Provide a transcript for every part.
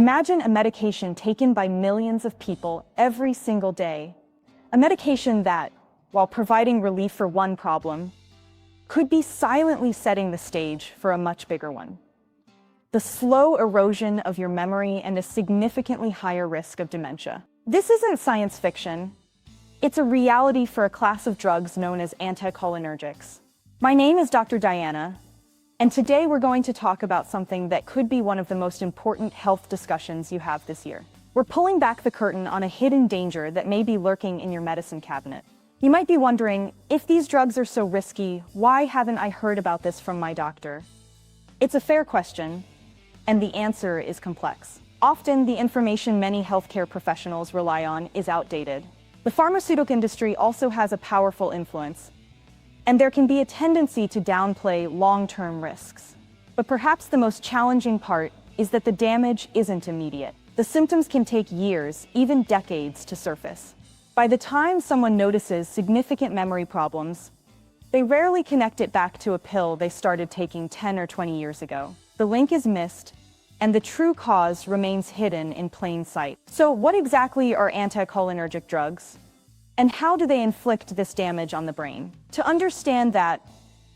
Imagine a medication taken by millions of people every single day. A medication that, while providing relief for one problem, could be silently setting the stage for a much bigger one. The slow erosion of your memory and a significantly higher risk of dementia. This isn't science fiction. It's a reality for a class of drugs known as anticholinergics. My name is Dr. Diana, and today we're going to talk about something that could be one of the most important health discussions you have this year. We're pulling back the curtain on a hidden danger that may be lurking in your medicine cabinet. You might be wondering, if these drugs are so risky, why haven't I heard about this from my doctor? It's a fair question, and the answer is complex. Often, the information many healthcare professionals rely on is outdated. The pharmaceutical industry also has a powerful influence, and there can be a tendency to downplay long-term risks. But perhaps the most challenging part is that the damage isn't immediate. The symptoms can take years, even decades, to surface. By the time someone notices significant memory problems, they rarely connect it back to a pill they started taking 10 or 20 years ago. The link is missed, and the true cause remains hidden in plain sight. So what exactly are anticholinergic drugs? And how do they inflict this damage on the brain? To understand that,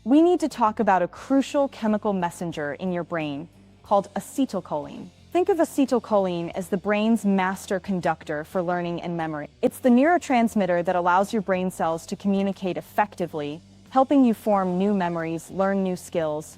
we need to talk about a crucial chemical messenger in your brain called acetylcholine. Think of acetylcholine as the brain's master conductor for learning and memory. It's the neurotransmitter that allows your brain cells to communicate effectively, helping you form new memories, learn new skills,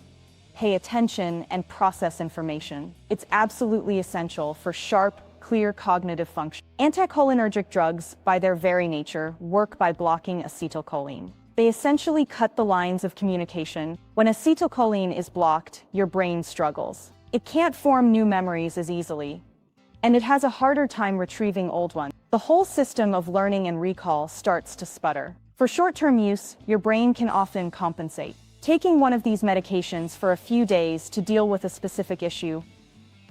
pay attention, and process information. It's absolutely essential for sharp, clear cognitive function. Anticholinergic drugs, by their very nature, work by blocking acetylcholine. They essentially cut the lines of communication. When acetylcholine is blocked, your brain struggles. It can't form new memories as easily, and it has a harder time retrieving old ones. The whole system of learning and recall starts to sputter. For short-term use, your brain can often compensate. Taking one of these medications for a few days to deal with a specific issue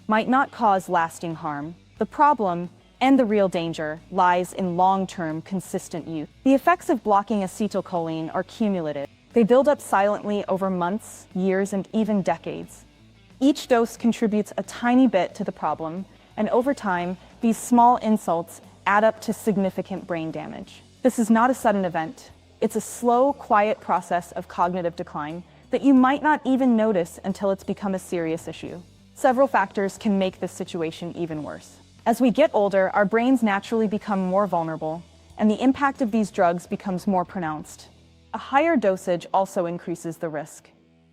might not cause lasting harm. The problem, and the real danger, lies in long-term, consistent use. The effects of blocking acetylcholine are cumulative. They build up silently over months, years, and even decades. Each dose contributes a tiny bit to the problem, and over time, these small insults add up to significant brain damage. This is not a sudden event. It's a slow, quiet process of cognitive decline that you might not even notice until it's become a serious issue. Several factors can make this situation even worse. As we get older, our brains naturally become more vulnerable, and the impact of these drugs becomes more pronounced. A higher dosage also increases the risk,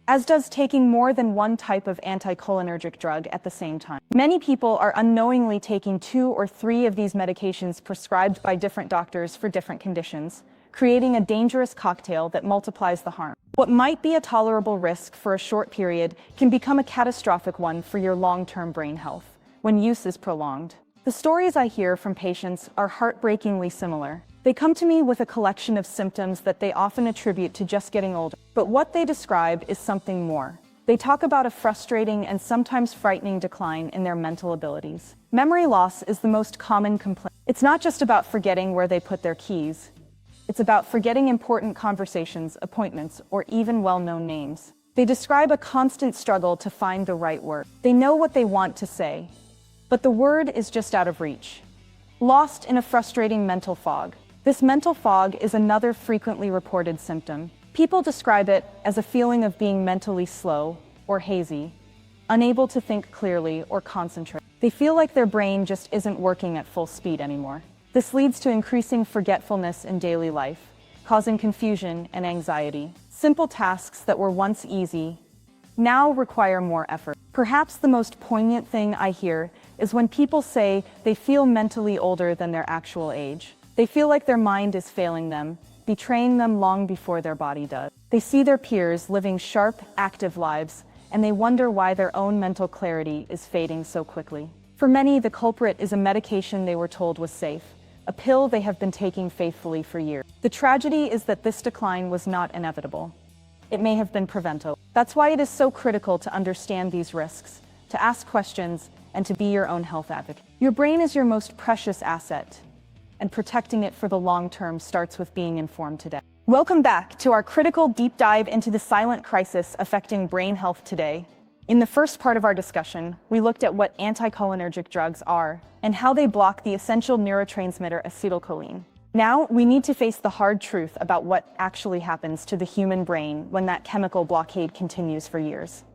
as does taking more than one type of anticholinergic drug at the same time. Many people are unknowingly taking 2 or 3 of these medications prescribed by different doctors for different conditions, creating a dangerous cocktail that multiplies the harm. What might be a tolerable risk for a short period can become a catastrophic one for your long-term brain health when use is prolonged. The stories I hear from patients are heartbreakingly similar. They come to me with a collection of symptoms that they often attribute to just getting older. But what they describe is something more. They talk about a frustrating and sometimes frightening decline in their mental abilities. Memory loss is the most common complaint. It's not just about forgetting where they put their keys. It's about forgetting important conversations, appointments, or even well-known names. They describe a constant struggle to find the right word. They know what they want to say, but the word is just out of reach. Lost in a frustrating mental fog. This mental fog is another frequently reported symptom. People describe it as a feeling of being mentally slow or hazy, unable to think clearly or concentrate. They feel like their brain just isn't working at full speed anymore. This leads to increasing forgetfulness in daily life, causing confusion and anxiety. Simple tasks that were once easy now require more effort. Perhaps the most poignant thing I hear is when people say they feel mentally older than their actual age. They feel like their mind is failing them, betraying them long before their body does. They see their peers living sharp, active lives, and they wonder why their own mental clarity is fading so quickly. For many, the culprit is a medication they were told was safe, a pill they have been taking faithfully for years. The tragedy is that this decline was not inevitable. It may have been preventable. That's why it is so critical to understand these risks, to ask questions, and to be your own health advocate. Your brain is your most precious asset, and protecting it for the long term starts with being informed today. Welcome back to our critical deep dive into the silent crisis affecting brain health today. In the first part of our discussion, we looked at what anticholinergic drugs are and how they block the essential neurotransmitter acetylcholine. Now, we need to face the hard truth about what actually happens to the human brain when that chemical blockade continues for years.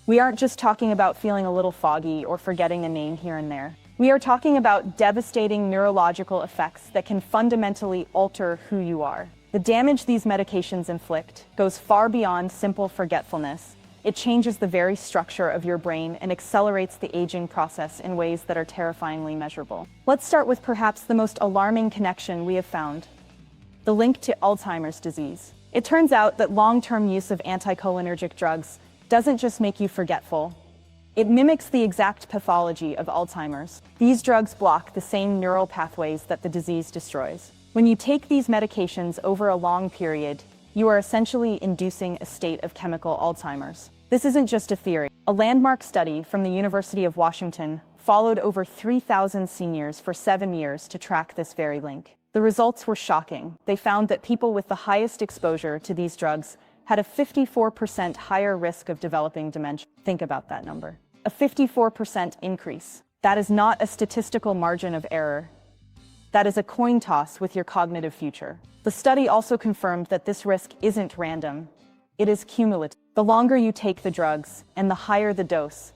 We aren't just talking about feeling a little foggy or forgetting a name here and there. We are talking about devastating neurological effects that can fundamentally alter who you are. The damage these medications inflict goes far beyond simple forgetfulness. It changes the very structure of your brain and accelerates the aging process in ways that are terrifyingly measurable. Let's start with perhaps the most alarming connection we have found: the link to Alzheimer's disease. It turns out that long-term use of anticholinergic drugs doesn't just make you forgetful. It mimics the exact pathology of Alzheimer's. These drugs block the same neural pathways that the disease destroys. When you take these medications over a long period, you are essentially inducing a state of chemical Alzheimer's. This isn't just a theory. A landmark study from the University of Washington followed over 3,000 seniors for 7 years to track this very link. The results were shocking. They found that people with the highest exposure to these drugs had a 54% higher risk of developing dementia. Think about that number. A 54% increase. That is not a statistical margin of error. That is a coin toss with your cognitive future. The study also confirmed that this risk isn't random. It is cumulative. The longer you take the drugs and the higher the dose,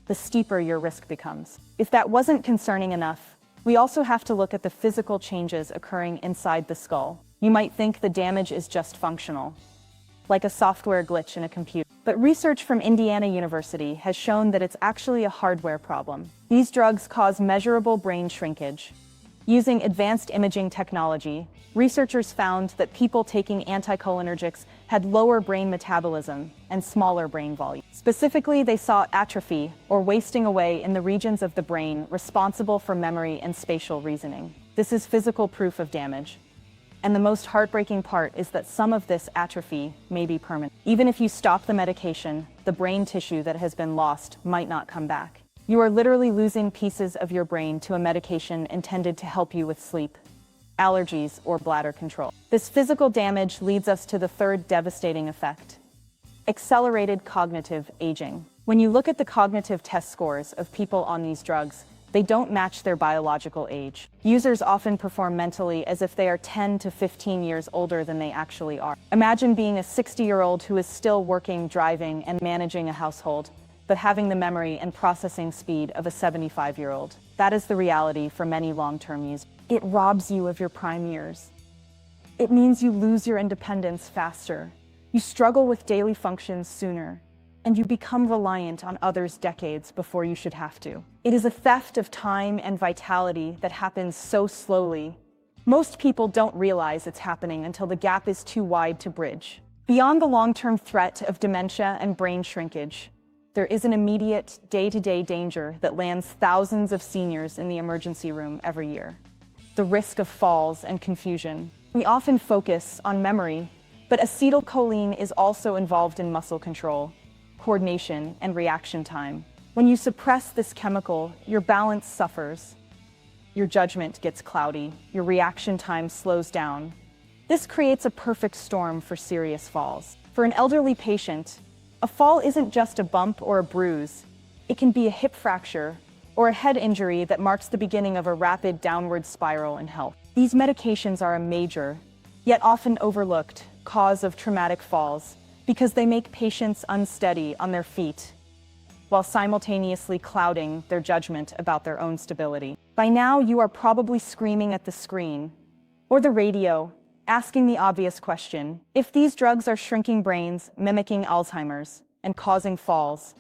the steeper your risk becomes. If that wasn't concerning enough, we also have to look at the physical changes occurring inside the skull. You might think the damage is just functional, like a software glitch in a computer. But research from Indiana University has shown that it's actually a hardware problem. These drugs cause measurable brain shrinkage. Using advanced imaging technology, researchers found that people taking anticholinergics had lower brain metabolism and smaller brain volume. Specifically, they saw atrophy, or wasting away, in the regions of the brain responsible for memory and spatial reasoning. This is physical proof of damage. And the most heartbreaking part is that some of this atrophy may be permanent. Even if you stop the medication, the brain tissue that has been lost might not come back. You are literally losing pieces of your brain to a medication intended to help you with sleep, allergies, or bladder control. This physical damage leads us to the third devastating effect: accelerated cognitive aging. When you look at the cognitive test scores of people on these drugs, they don't match their biological age. Users often perform mentally as if they are 10 to 15 years older than they actually are. Imagine being a 60-year-old who is still working, driving, and managing a household, but having the memory and processing speed of a 75-year-old. That is the reality for many long-term users. It robs you of your prime years. It means you lose your independence faster. You struggle with daily functions sooner, and you become reliant on others decades before you should have to. It is a theft of time and vitality that happens so slowly. Most people don't realize it's happening until the gap is too wide to bridge. Beyond the long-term threat of dementia and brain shrinkage, there is an immediate, day-to-day danger that lands thousands of seniors in the emergency room every year: the risk of falls and confusion. We often focus on memory, but acetylcholine is also involved in muscle control, coordination, and reaction time. When you suppress this chemical, your balance suffers. Your judgment gets cloudy. Your reaction time slows down. This creates a perfect storm for serious falls. For an elderly patient, a fall isn't just a bump or a bruise. It can be a hip fracture or a head injury that marks the beginning of a rapid downward spiral in health. These medications are a major, yet often overlooked, cause of traumatic falls because they make patients unsteady on their feet, while simultaneously clouding their judgment about their own stability. By now, you are probably screaming at the screen or the radio, asking the obvious question: if these drugs are shrinking brains, mimicking Alzheimer's, and causing falls,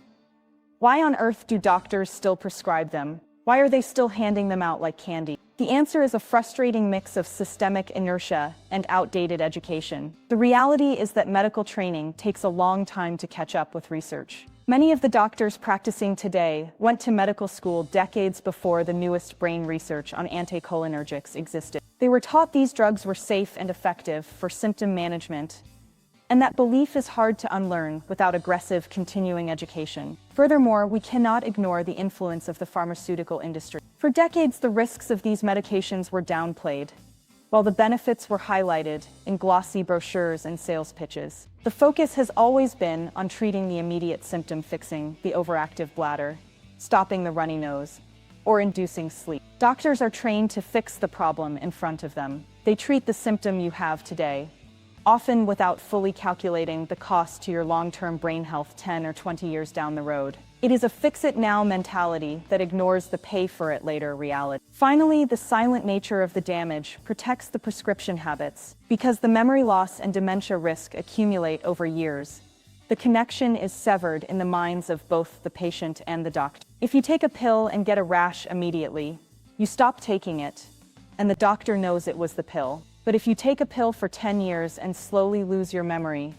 why on earth do doctors still prescribe them? Why are they still handing them out like candy? The answer is a frustrating mix of systemic inertia and outdated education. The reality is that medical training takes a long time to catch up with research. Many of the doctors practicing today went to medical school decades before the newest brain research on anticholinergics existed. They were taught these drugs were safe and effective for symptom management, and that belief is hard to unlearn without aggressive continuing education. Furthermore, we cannot ignore the influence of the pharmaceutical industry. For decades, the risks of these medications were downplayed. while the benefits were highlighted in glossy brochures and sales pitches. The focus has always been on treating the immediate symptom, fixing the overactive bladder, stopping the runny nose, or inducing sleep. Doctors are trained to fix the problem in front of them. They treat the symptom you have today, often without fully calculating the cost to your long-term brain health 10 or 20 years down the road. It is a fix-it-now mentality that ignores the pay-for-it-later reality. Finally, the silent nature of the damage protects the prescription habits. Because the memory loss and dementia risk accumulate over years, the connection is severed in the minds of both the patient and the doctor. If you take a pill and get a rash immediately, you stop taking it, and the doctor knows it was the pill. But if you take a pill for 10 years and slowly lose your memory,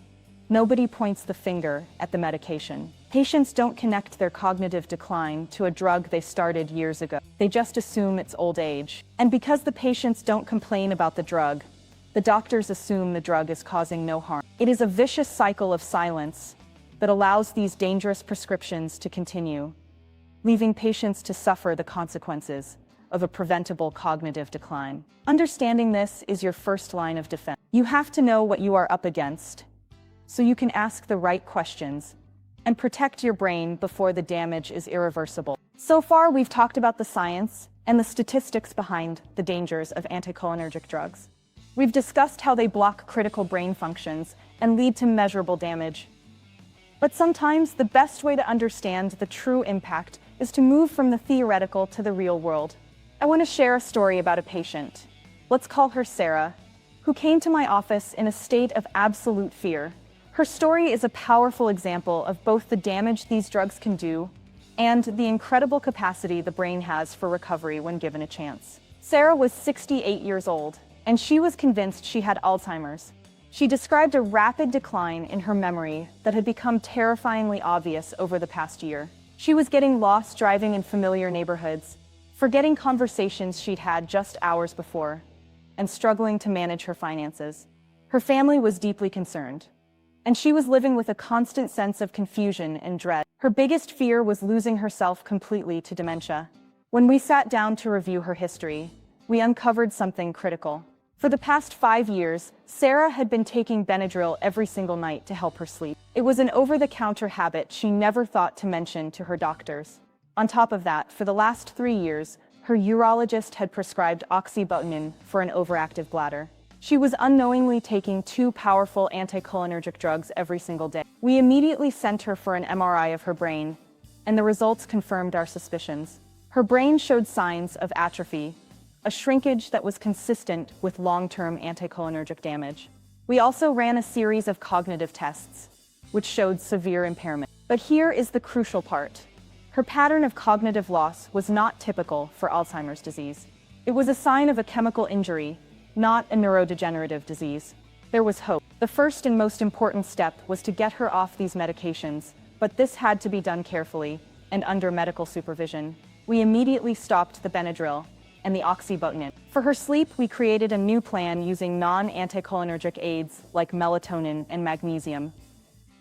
nobody points the finger at the medication. Patients don't connect their cognitive decline to a drug they started years ago. They just assume it's old age. And because the patients don't complain about the drug, the doctors assume the drug is causing no harm. It is a vicious cycle of silence that allows these dangerous prescriptions to continue, leaving patients to suffer the consequences of a preventable cognitive decline. Understanding this is your first line of defense. You have to know what you are up against, so you can ask the right questions and protect your brain before the damage is irreversible. So far, we've talked about the science and the statistics behind the dangers of anticholinergic drugs. We've discussed how they block critical brain functions and lead to measurable damage. But sometimes the best way to understand the true impact is to move from the theoretical to the real world. I want to share a story about a patient. Let's call her Sarah, who came to my office in a state of absolute fear. Her story is a powerful example of both the damage these drugs can do and the incredible capacity the brain has for recovery when given a chance. Sarah was 68 years old, and she was convinced she had Alzheimer's. She described a rapid decline in her memory that had become terrifyingly obvious over the past year. She was getting lost driving in familiar neighborhoods, forgetting conversations she'd had just hours before, and struggling to manage her finances. Her family was deeply concerned, and she was living with a constant sense of confusion and dread. Her biggest fear was losing herself completely to dementia. When we sat down to review her history, we uncovered something critical. For the past 5 years, Sarah had been taking Benadryl every single night to help her sleep. It was an over-the-counter habit she never thought to mention to her doctors. On top of that, for the last 3 years, her urologist had prescribed oxybutynin for an overactive bladder. She was unknowingly taking 2 powerful anticholinergic drugs every single day. We immediately sent her for an MRI of her brain, and the results confirmed our suspicions. Her brain showed signs of atrophy, a shrinkage that was consistent with long-term anticholinergic damage. We also ran a series of cognitive tests, which showed severe impairment. But here is the crucial part. Her pattern of cognitive loss was not typical for Alzheimer's disease. It was a sign of a chemical injury, not a neurodegenerative disease. There was hope. The first and most important step was to get her off these medications, but this had to be done carefully and under medical supervision. We immediately stopped the Benadryl and the oxybutynin. For her sleep, we created a new plan using non-anticholinergic aids like melatonin and magnesium,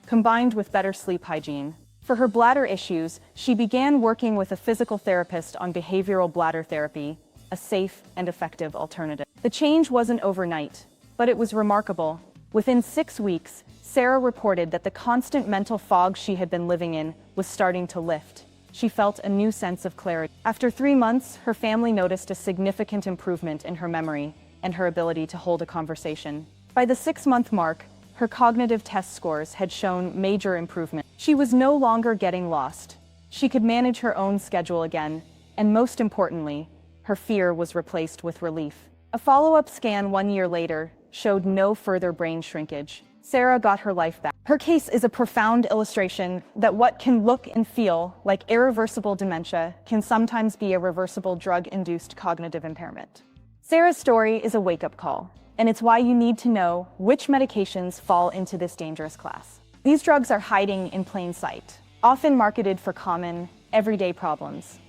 combined with better sleep hygiene. For her bladder issues, she began working with a physical therapist on behavioral bladder therapy, a safe and effective alternative. The change wasn't overnight, but it was remarkable. Within 6 weeks, Sarah reported that the constant mental fog she had been living in was starting to lift. She felt a new sense of clarity. After 3 months, her family noticed a significant improvement in her memory and her ability to hold a conversation. By the 6-month mark, her cognitive test scores had shown major improvement. She was no longer getting lost. She could manage her own schedule again, and most importantly, her fear was replaced with relief. A follow-up scan 1 year later showed no further brain shrinkage. Sarah got her life back. Her case is a profound illustration that what can look and feel like irreversible dementia can sometimes be a reversible drug-induced cognitive impairment. Sarah's story is a wake-up call, and it's why you need to know which medications fall into this dangerous class. These drugs are hiding in plain sight, often marketed for common, everyday problems.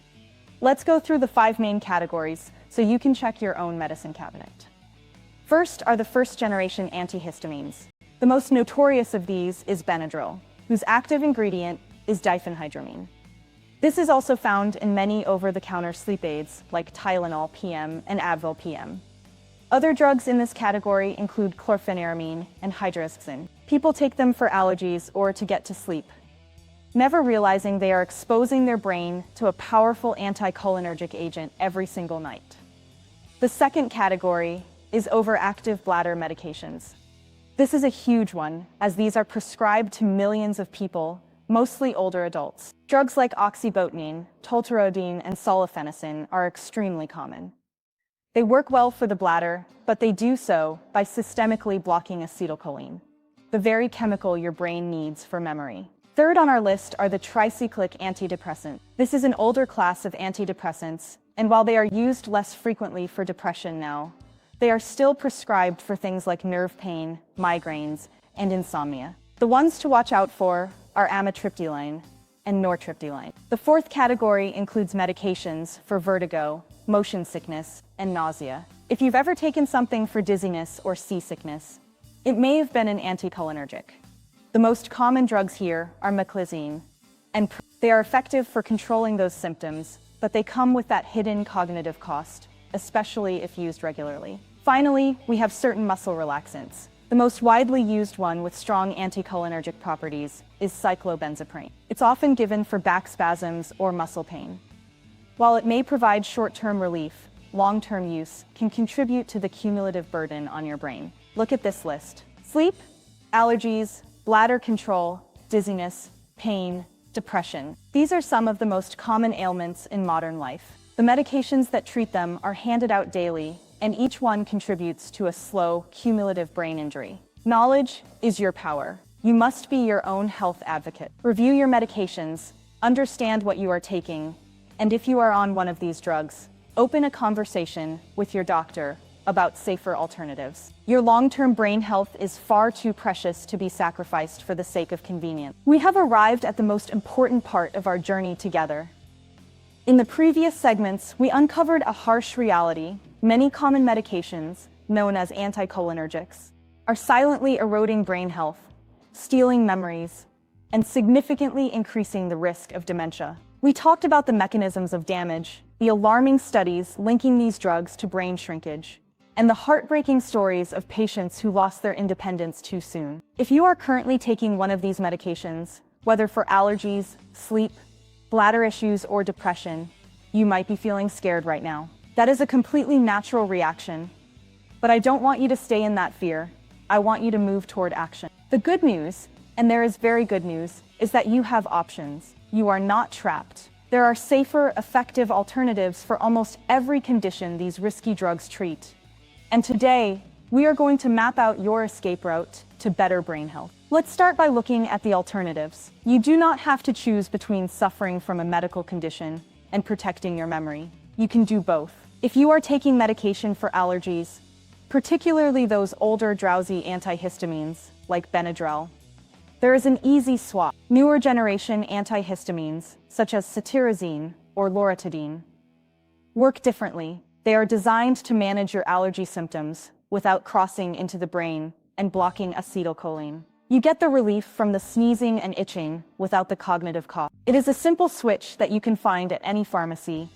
Let's go through the 5 main categories so you can check your own medicine cabinet. First are the first-generation antihistamines. The most notorious of these is Benadryl, whose active ingredient is diphenhydramine. This is also found in many over-the-counter sleep aids like Tylenol PM and Advil PM. Other drugs in this category include chlorpheniramine and hydroxyzine. People take them for allergies or to get to sleep, never realizing they are exposing their brain to a powerful anticholinergic agent every single night. The second category is overactive bladder medications. This is a huge one, as these are prescribed to millions of people, mostly older adults. Drugs like oxybutynin, tolterodine, and sulfenacin are extremely common. They work well for the bladder, but they do so by systemically blocking acetylcholine, the very chemical your brain needs for memory. Third on our list are the tricyclic antidepressants. This is an older class of antidepressants, and while they are used less frequently for depression now, they are still prescribed for things like nerve pain, migraines, and insomnia. The ones to watch out for are amitriptyline and nortriptyline. The fourth category includes medications for vertigo, motion sickness, and nausea. If you've ever taken something for dizziness or seasickness, it may have been an anticholinergic. The most common drugs here are meclizine, and they are effective for controlling those symptoms, but they come with that hidden cognitive cost, especially if used regularly. Finally, we have certain muscle relaxants. The most widely used one with strong anticholinergic properties is cyclobenzaprine. It's often given for back spasms or muscle pain. While it may provide short-term relief, long-term use can contribute to the cumulative burden on your brain. Look at this list: sleep, allergies, bladder control, dizziness, pain, depression. These are some of the most common ailments in modern life. The medications that treat them are handed out daily, and each one contributes to a slow, cumulative brain injury. Knowledge is your power. You must be your own health advocate. Review your medications, understand what you are taking, and if you are on one of these drugs, open a conversation with your doctor about safer alternatives. Your long-term brain health is far too precious to be sacrificed for the sake of convenience. We have arrived at the most important part of our journey together. In the previous segments, we uncovered a harsh reality. Many common medications, known as anticholinergics, are silently eroding brain health, stealing memories, and significantly increasing the risk of dementia. We talked about the mechanisms of damage, the alarming studies linking these drugs to brain shrinkage, and the heartbreaking stories of patients who lost their independence too soon. If you are currently taking one of these medications, whether for allergies, sleep, bladder issues, or depression, you might be feeling scared right now. That is a completely natural reaction, but I don't want you to stay in that fear. I want you to move toward action. The good news, and there is very good news, is that you have options. You are not trapped. There are safer, effective alternatives for almost every condition these risky drugs treat. And today, we are going to map out your escape route to better brain health. Let's start by looking at the alternatives. You do not have to choose between suffering from a medical condition and protecting your memory. You can do both. If you are taking medication for allergies, particularly those older drowsy antihistamines like Benadryl, there is an easy swap. Newer generation antihistamines, such as cetirizine or loratadine, work differently. They are designed to manage your allergy symptoms without crossing into the brain and blocking acetylcholine. You get the relief from the sneezing and itching without the cognitive cost. It is a simple switch that you can find at any pharmacy,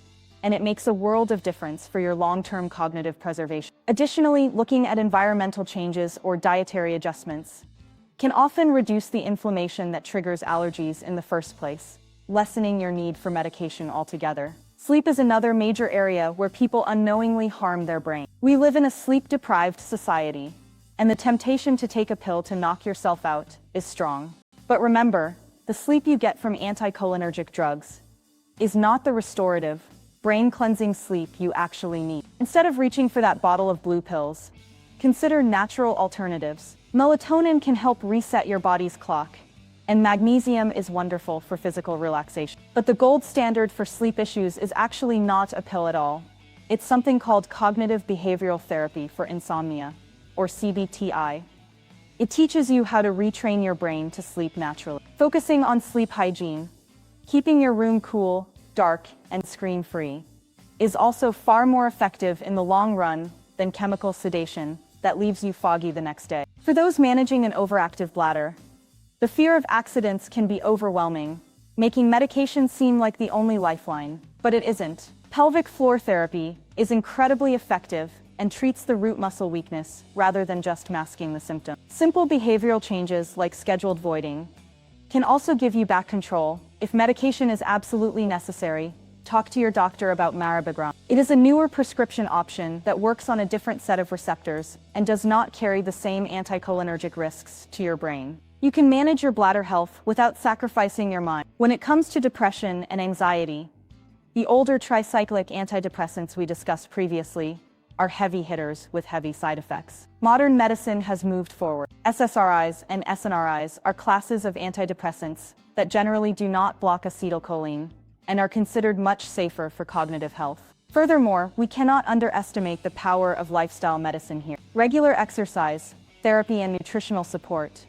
and it makes a world of difference for your long-term cognitive preservation. Additionally, looking at environmental changes or dietary adjustments can often reduce the inflammation that triggers allergies in the first place, lessening your need for medication altogether. Sleep is another major area where people unknowingly harm their brain. We live in a sleep-deprived society, and the temptation to take a pill to knock yourself out is strong. But remember, the sleep you get from anticholinergic drugs is not the restorative, brain-cleansing sleep you actually need. Instead of reaching for that bottle of blue pills, consider natural alternatives. Melatonin can help reset your body's clock, and magnesium is wonderful for physical relaxation. But the gold standard for sleep issues is actually not a pill at all. It's something called cognitive behavioral therapy for insomnia, or CBTI. It teaches you how to retrain your brain to sleep naturally. Focusing on sleep hygiene, keeping your room cool, dark, and screen-free, is also far more effective in the long run than chemical sedation that leaves you foggy the next day. For those managing an overactive bladder, the fear of accidents can be overwhelming, making medication seem like the only lifeline, but it isn't. Pelvic floor therapy is incredibly effective and treats the root muscle weakness rather than just masking the symptom. Simple behavioral changes like scheduled voiding can also give you back control. If medication is absolutely necessary, talk to your doctor about maribavir. It is a newer prescription option that works on a different set of receptors and does not carry the same anticholinergic risks to your brain. You can manage your bladder health without sacrificing your mind. When it comes to depression and anxiety, the older tricyclic antidepressants we discussed previously are heavy hitters with heavy side effects. Modern medicine has moved forward. SSRIs and SNRIs are classes of antidepressants that generally do not block acetylcholine and are considered much safer for cognitive health. Furthermore, we cannot underestimate the power of lifestyle medicine here. Regular exercise, therapy, and nutritional support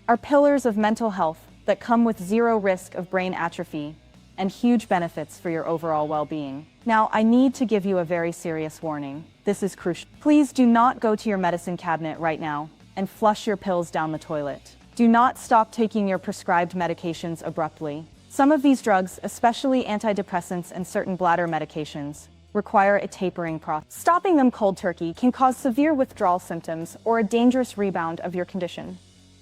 are pillars of mental health that come with zero risk of brain atrophy and huge benefits for your overall well-being. Now, I need to give you a very serious warning. This is crucial. Please do not go to your medicine cabinet right now and flush your pills down the toilet. Do not stop taking your prescribed medications abruptly. Some of these drugs, especially antidepressants and certain bladder medications, require a tapering process. Stopping them cold turkey can cause severe withdrawal symptoms or a dangerous rebound of your condition.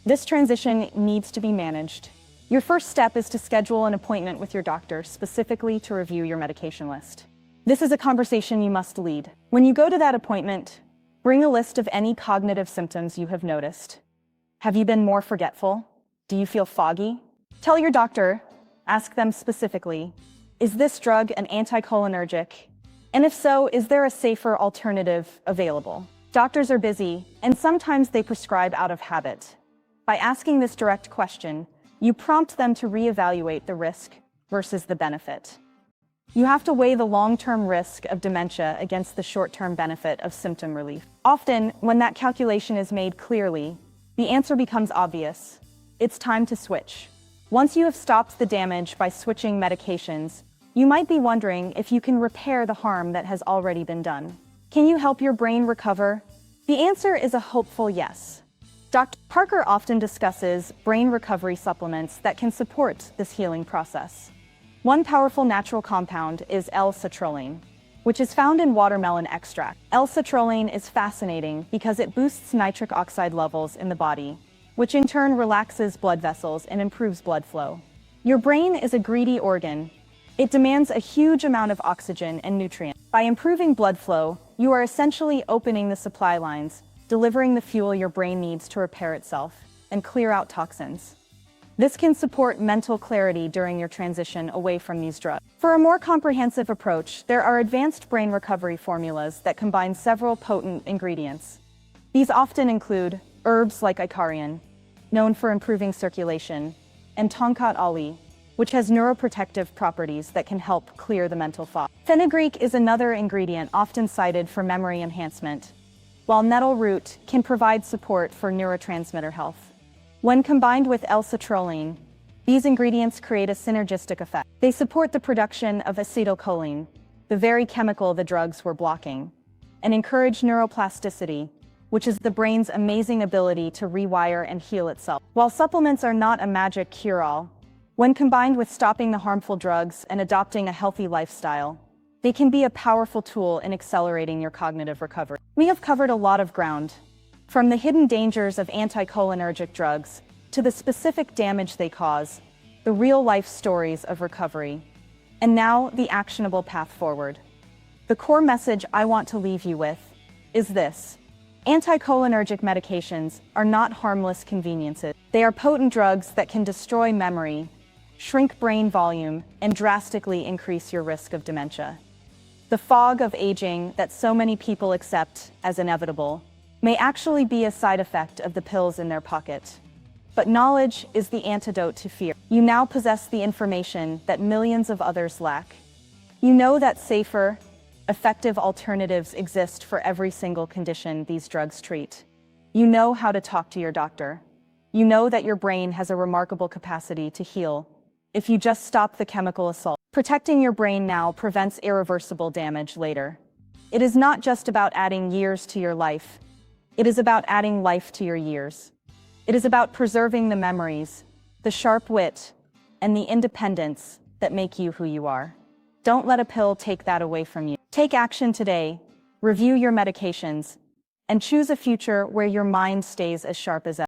This transition needs to be managed. Your first step is to schedule an appointment with your doctor specifically to review your medication list. This is a conversation you must lead. When you go to that appointment, bring a list of any cognitive symptoms you have noticed. Have you been more forgetful? Do you feel foggy? Tell your doctor, ask them specifically, is this drug an anticholinergic? And if so, is there a safer alternative available? Doctors are busy, and sometimes they prescribe out of habit. By asking this direct question, you prompt them to reevaluate the risk versus the benefit. You have to weigh the long-term risk of dementia against the short-term benefit of symptom relief. Often, when that calculation is made clearly, the answer becomes obvious. It's time to switch. Once you have stopped the damage by switching medications, you might be wondering if you can repair the harm that has already been done. Can you help your brain recover? The answer is a hopeful yes. Dr. Parker often discusses brain recovery supplements that can support this healing process. One powerful natural compound is L-citrulline, which is found in watermelon extract. L-citrulline is fascinating because it boosts nitric oxide levels in the body, which in turn relaxes blood vessels and improves blood flow. Your brain is a greedy organ. It demands a huge amount of oxygen and nutrients. By improving blood flow, you are essentially opening the supply lines, delivering the fuel your brain needs to repair itself and clear out toxins. This can support mental clarity during your transition away from these drugs. For a more comprehensive approach, there are advanced brain recovery formulas that combine several potent ingredients. These often include herbs like icarian, known for improving circulation, and tonkat ali, which has neuroprotective properties that can help clear the mental fog. Fenugreek is another ingredient often cited for memory enhancement, while nettle root can provide support for neurotransmitter health. When combined with L-citrulline, these ingredients create a synergistic effect. They support the production of acetylcholine, the very chemical the drugs were blocking, and encourage neuroplasticity, which is the brain's amazing ability to rewire and heal itself. While supplements are not a magic cure-all, when combined with stopping the harmful drugs and adopting a healthy lifestyle, they can be a powerful tool in accelerating your cognitive recovery. We have covered a lot of ground, from the hidden dangers of anticholinergic drugs to the specific damage they cause, the real-life stories of recovery, and now the actionable path forward. The core message I want to leave you with is this: anticholinergic medications are not harmless conveniences. They are potent drugs that can destroy memory, shrink brain volume, and drastically increase your risk of dementia. The fog of aging that so many people accept as inevitable may actually be a side effect of the pills in their pocket. But knowledge is the antidote to fear. You now possess the information that millions of others lack. You know that safer, effective alternatives exist for every single condition these drugs treat. You know how to talk to your doctor. You know that your brain has a remarkable capacity to heal if you just stop the chemical assault. Protecting your brain now prevents irreversible damage later. It is not just about adding years to your life. It is about adding life to your years. It is about preserving the memories, the sharp wit, and the independence that make you who you are. Don't let a pill take that away from you. Take action today. review your medications, and choose a future where your mind stays as sharp as ever.